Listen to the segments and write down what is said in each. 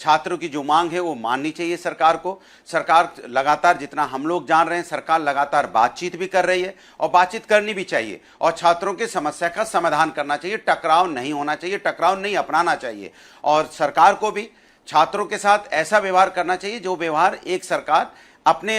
छात्रों की जो मांग है वो माननी चाहिए सरकार को। सरकार लगातार, जितना हम लोग जान रहे हैं, सरकार लगातार बातचीत भी कर रही है और बातचीत करनी भी चाहिए और छात्रों की समस्या का समाधान करना चाहिए। टकराव नहीं होना चाहिए, टकराव नहीं अपनाना चाहिए और सरकार को भी छात्रों के साथ ऐसा व्यवहार करना चाहिए जो व्यवहार एक सरकार अपने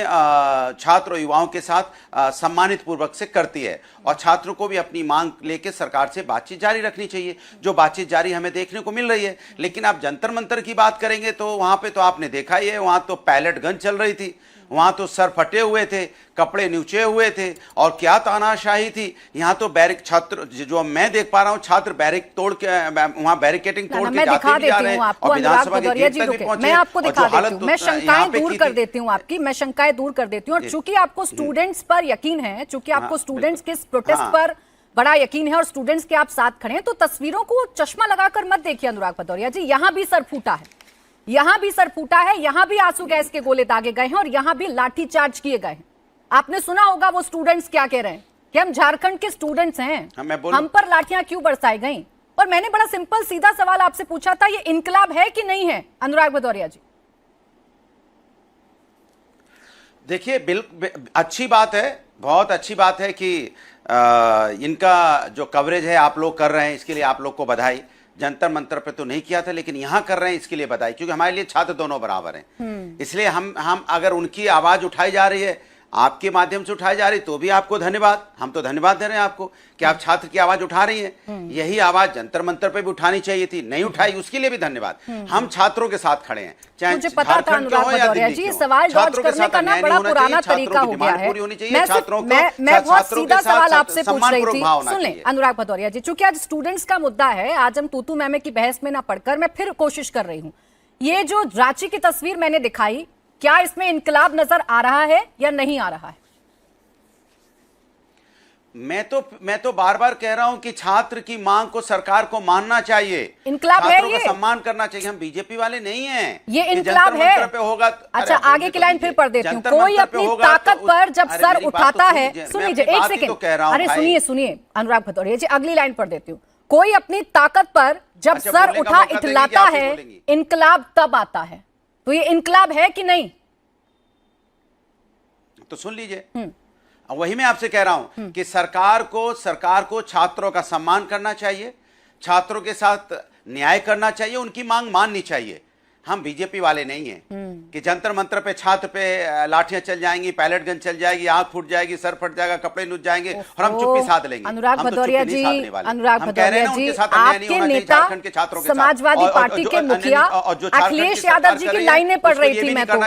छात्र और युवाओं के साथ सम्मानित पूर्वक से करती है। और छात्रों को भी अपनी मांग लेकर सरकार से बातचीत जारी रखनी चाहिए, जो बातचीत जारी हमें देखने को मिल रही है। लेकिन आप जंतर मंतर की बात करेंगे तो वहां पे तो आपने देखा ही है, वहां तो पैलेट गन चल रही थी, वहां तो सर फटे हुए थे, कपड़े नीचे हुए थे और क्या तानाशाही थी। यहाँ तो बैरिक छात्र, जो मैं देख पा रहा हूँ, छात्र बैरिक तोड़ के वहां बैरिकेटिंग तोड़ के जाते भी आ रहे हैं और विधानसभा के गेट तक भी पहुंचे। मैं आपको दिखा देती हूँ, मैं शंकाएं दूर कर देती हूँ आपकी, मैं शंकाएं दूर कर देती हूँ। और चूंकि आपको स्टूडेंट्स पर यकीन है, चूंकि आपको स्टूडेंट्स के प्रोटेस्ट पर बड़ा यकीन है और स्टूडेंट्स के आप साथ खड़े हैं, तो तस्वीरों को चश्मा लगाकर मत देखिए अनुराग भदौरिया जी। यहाँ भी सर फूटा है, यहां भी सर फूटा है, यहां भी आंसू गैस के गोले दागे गए हैं और यहां भी लाठी चार्ज किए गए हैं। आपने सुना होगा वो स्टूडेंट्स क्या कह रहे हैं कि हम झारखंड के स्टूडेंट्स हैं, हम पर लाठियां क्यों बरसाई गई। और मैंने बड़ा सिंपल सीधा सवाल आपसे पूछा था, ये इनकलाब है कि नहीं है अनुराग भदौरिया जी? देखिए, अच्छी बात है, बहुत अच्छी बात है कि इनका जो कवरेज है आप लोग कर रहे हैं, इसके लिए आप लोग को बधाई। जंतर मंतर पे तो नहीं किया था, लेकिन यहां कर रहे हैं, इसके लिए बधाई, क्योंकि हमारे लिए छात्र दोनों बराबर हैं। इसलिए हम अगर उनकी आवाज उठाई जा रही है, आपके माध्यम से उठाई जा रही, तो भी आपको धन्यवाद। हम तो धन्यवाद दे रहे हैं आपको कि आप छात्र की आवाज उठा रही हैं। यही आवाज जंतर मंतर पे भी उठानी चाहिए थी, नहीं उठाई, उसके लिए भी धन्यवाद। हम छात्रों के साथ खड़े हैं, चाहे मुझे पता था अनुराग भदौरिया जी, सवाल डॉज करने का ना बड़ा पुराना तरीका हो गया है। मैं बहुत सीधा सवाल आपसे पूछ रही थी। सुन लें अनुराग भदौरिया जी, चूंकि आज स्टूडेंट्स का मुद्दा है, आज हम तूतू मैमे की बहस में ना पढ़कर मैं फिर कोशिश कर रही हूँ। ये जो रांची की तस्वीर मैंने दिखाई, क्या इसमें इनकलाब नजर आ रहा है या नहीं आ रहा है? मैं तो बार बार कह रहा हूं कि छात्र की मांग को सरकार को मानना चाहिए, इनकलाब है, ये का सम्मान करना चाहिए। हम बीजेपी वाले नहीं हैं, ये इनकलाब है। पे होगा। अच्छा, आगे की लाइन फिर पढ़ देती हूँ। कोई अपनी ताकत पर जब सर उठाता है, सुन लीजिए एक सेकंड, अरे सुनिए अनुराग भदौरिया जी, अगली लाइन पढ़ देती हूँ। कोई अपनी ताकत पर जब सर उठा इतलाता है, इनकलाब तब आता है। तो ये इनकलाब है कि नहीं? तो सुन लीजिए, वही मैं आपसे कह रहा हूं कि सरकार को छात्रों का सम्मान करना चाहिए, छात्रों के साथ न्याय करना चाहिए, उनकी मांग माननी चाहिए। हम बीजेपी वाले नहीं हैं कि जंतर मंतर पे छात्र पे लाठियां चल जाएंगी, पैलेट गन चल जाएगी, आंख फूट जाएगी, सर फट जाएगा, कपड़े नुच जाएंगे और हम चुप्पी साध लेंगे। अनुराग भदौरिया जी, आपके नेता, समाजवादी पार्टी के मुखिया अखिलेश यादव जी की लाइनें पढ़ रही थी मैं तो।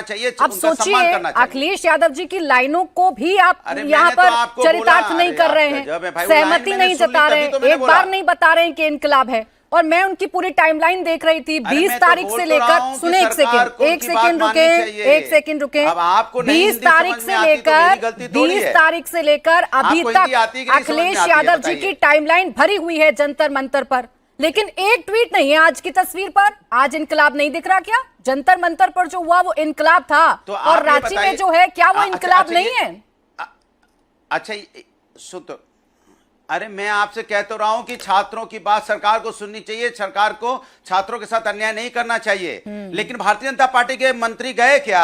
अब सोचिए, अखिलेश यादव जी की लाइनों को भी आप यहाँ पर चरितार्थ नहीं कर रहे हैं, सहमति नहीं जता रहे हैं, एक बार नहीं बता रहे हैं कि इनकलाब है। और मैं उनकी पूरी टाइमलाइन देख रही थी, 20 तारीख से लेकर, सुने एक सेकंड रुके, 20 तारीख से लेकर अभी तक अखिलेश यादव जी की टाइमलाइन भरी हुई है जंतर मंतर पर, लेकिन एक ट्वीट नहीं है आज की तस्वीर पर। आज इनकलाब नहीं दिख रहा क्या? जंतर मंतर पर जो हुआ वो इनकलाब था, और रांची में जो है क्या वो इनकलाब नहीं है? अच्छा सुन, तो अरे मैं आपसे कह तो रहा हूं कि छात्रों की बात सरकार को सुननी चाहिए, सरकार को छात्रों के साथ अन्याय नहीं करना चाहिए। लेकिन भारतीय जनता पार्टी के मंत्री गए क्या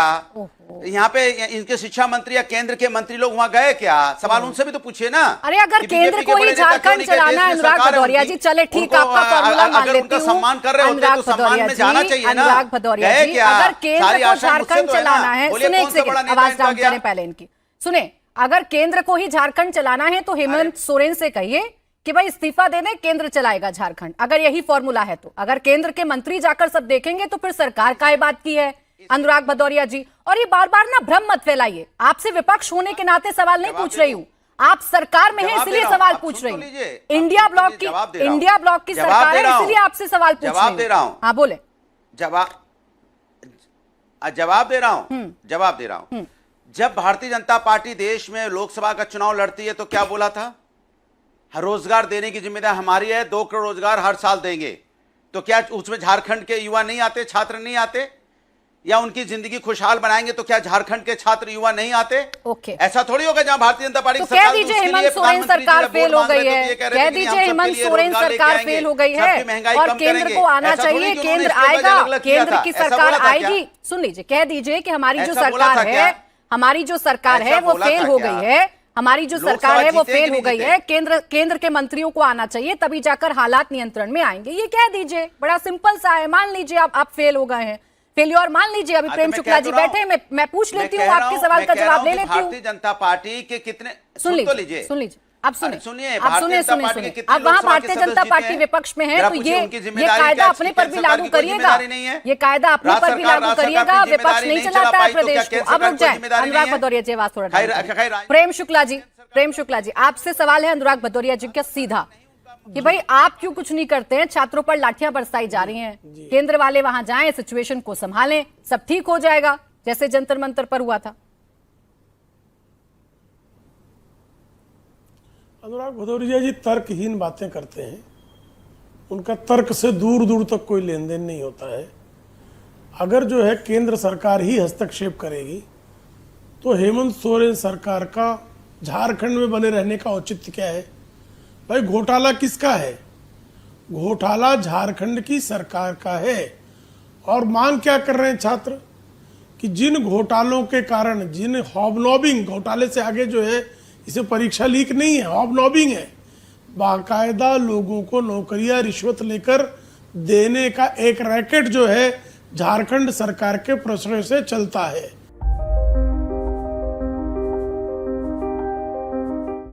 यहाँ पे? इनके शिक्षा मंत्री या केंद्र के मंत्री लोग वहां गए क्या? सवाल उनसे भी तो पूछिए ना। अरे अगर केंद्र को ही झारखंड चलाना है अनुराग भदौरिया जी, चले ठीक, आपका फॉर्मूला मान लेती हूं, सम्मान कर रहे होते तो सम्मान में जाना चाहिए ना। अनुराग भदौरिया जी, अगर केंद्र को झारखंड चलाना है, सुने एक सेकंड, आवाज डाउन करें पहले इनकी, सुने, अगर केंद्र को ही झारखंड चलाना है तो हेमंत सोरेन से कहिए कि भाई इस्तीफा दे दे, केंद्र चलाएगा झारखंड, अगर यही फॉर्मूला है तो। अगर केंद्र के मंत्री जाकर सब देखेंगे तो फिर सरकार काहे बात की है अनुराग भदौरिया जी? और ये बार बार ना भ्रम मत फैलाइए, आपसे विपक्ष होने के नाते सवाल नहीं पूछ रही हूं, आप सरकार में है इसलिए सवाल पूछ रही हूं। इंडिया ब्लॉक की सरकार है इसलिए आपसे सवाल पूछ रही हूं। हाँ बोले। जवाब दे रहा हूं। जब भारतीय जनता पार्टी देश में लोकसभा का चुनाव लड़ती है तो क्या बोला था? रोजगार देने की जिम्मेदारी हमारी है, 2 करोड़ रोजगार हर साल देंगे। तो क्या उसमें झारखंड के युवा नहीं आते, छात्र नहीं आते? या उनकी जिंदगी खुशहाल बनाएंगे तो क्या झारखंड के छात्र युवा नहीं आते? ओके, ऐसा थोड़ी होगा जहां भारतीय जनता पार्टी तो की कह सरकार दीजिए उसके लिए हेमंत सोरेन प्रधानमंत्री जी सरकार जब फेल वोट हो मांग गई रहे थे तो है, ये कह रहे कह थे कि दीजिए हम सबके हेमंत लिए सोरेन रोजगार लेके सरकार आएंगे, फेल हो गई सबकी है महंगाई और कम केंद्र करेंगे। को आना ऐसा थोड़ी चाहिए, कि उन्होंने केंद्र इसके बजाय आएगा, अलग किया केंद्र था। की ऐसा सरकार बोला था क्या? आएगी। सुन लीजिए, कह दीजिए कि हमारी जो ऐसा बोला सरकार था क्या? है, हमारी जो सरकार ऐसा है वो बोला फेल था हो क्या? गई है, हमारी जो लोकसभा सरकार है वो जीते कि फेल हो नहीं गई जीते? है, केंद्र के मंत्रियों को आना चाहिए, तभी जाकर हालात नियंत्रण में आएंगे। ये कह दीजिए, बड़ा सिंपल सा है। मान लीजिए आप फेल हो गए हैं, फेल्योर मान लीजिए। अभी प्रेम शुक्ला जी बैठे हैं, मैं पूछ लेती हूँ, आपके सवाल का जवाब ले लेती हूँ। भारतीय जनता पार्टी के कितने, सुन लीजिए, आप सुनिए, सुनिए, आप भारतीय जनता पार्टी के कितने अब वहां लोकसभा के भारतीय जनता सदस्य पार्टी जीते हैं? विपक्ष में है, जरा तो पूछिए, उनकी ये जिम्मेदारी कायदा क्या? अपने पर भी सरकार लागू की कोई करिएगा, जिम्मेदारी नहीं है? ये कायदा अपने राज्य पर भी सरकार- लागू राज्य करिएगा। सरकार की विपक्ष जिम्मेदारी नहीं नहीं चलाता चला है पाई तो प्रदेश क्या को। केंद्र अब रुक सरकार जाए, की जिम्मेदारी अनुराग नहीं है? भदौरिया जी आवाज थोड़ा डाउन करिए। खैर, प्रेम शुक्ला जी आपसे सवाल है अनुराग भदौरिया जी का सीधा, कि भाई आप क्यों कुछ नहीं करते हैं? छात्रों पर लाठियां बरसाई जा रही हैं, केंद्र वाले वहां जाएं, सिचुएशन को संभालें, सब ठीक हो जाएगा, जैसे जंतर मंतर पर हुआ था। अनुराग भदौरिया जी तर्कहीन बातें करते हैं, उनका तर्क से दूर दूर तक कोई लेन देन नहीं होता है। अगर जो है केंद्र सरकार ही हस्तक्षेप करेगी तो हेमंत सोरेन सरकार का झारखंड में बने रहने का औचित्य क्या है? भाई घोटाला किसका है? घोटाला झारखंड की सरकार का है। और मांग क्या कर रहे हैं छात्र कि जिन घोटालों के कारण, जिन हॉबनॉबिंग, घोटाले से आगे जो है इसे परीक्षा लीक नहीं है, हॉबनॉबिंग है, बाकायदा लोगों को नौकरियां रिश्वत लेकर देने का एक रैकेट जो है झारखंड सरकार के प्रश्रय से चलता है।